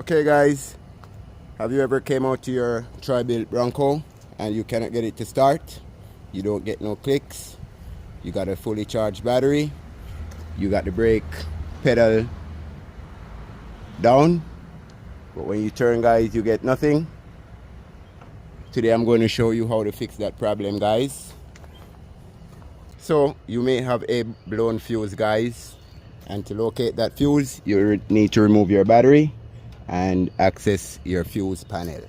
Okay guys, have you ever came out to your Troy Bilt Bronco and you cannot get it to start? You don't get no clicks. You got a fully charged battery. You got the brake pedal down, but when you turn guys you get nothing. Today I'm going to show you how to fix that problem guys. So you may have a blown fuse guys, and to locate that fuse you need to remove your battery and access your fuse panel.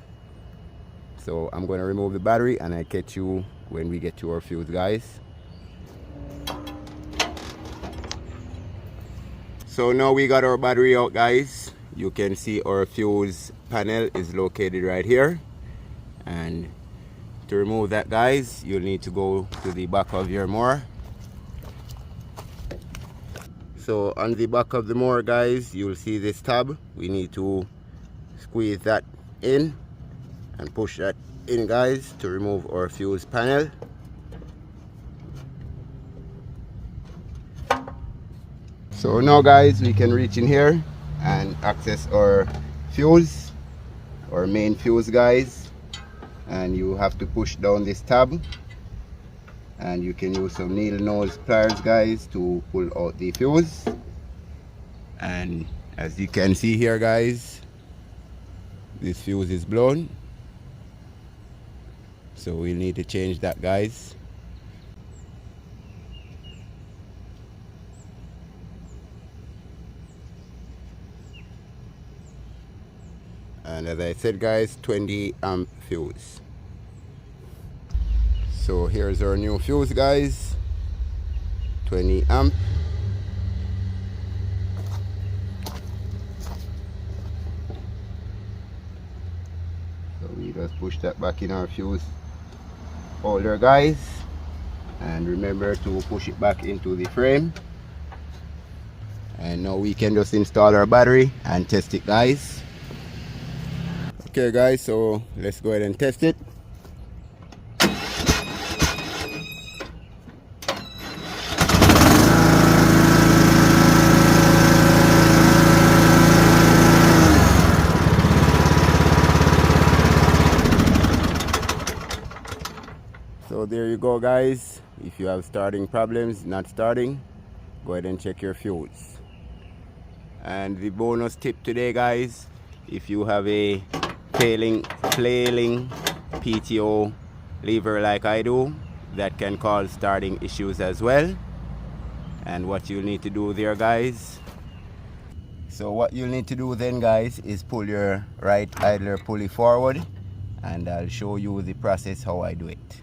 So I'm going to remove the battery and I'll catch you when we get to our fuse guys. So now we got our battery out guys. You can see our fuse panel is located right here, and to remove that guys you'll need to go to the back of your mower. So on the back of the mower guys you'll see this tab. We need to squeeze that in and push that in guys to remove our fuse panel. So now guys we can reach in here and access our fuse, our main fuse guys, and you have to push down this tab, and you can use some needle nose pliers guys to pull out the fuse. And as you can see here guys, this fuse is blown, so we'll need to change that guys. And as I said guys, 20 amp fuse. So here's our new fuse guys, 20 amp. So we just push that back in our fuse holder guys, and remember to push it back into the frame. And now we can just install our battery and test it guys. Okay guys, so let's go ahead and test it. So there you go guys. If you have starting problems, not starting, go ahead and check your fuse. And the bonus tip today guys, if you have a flailing PTO lever like I do, that can cause starting issues as well. And what you'll need to do there guys, so what you'll need to do then guys is pull your right idler pulley forward, and I'll show you the process how I do it.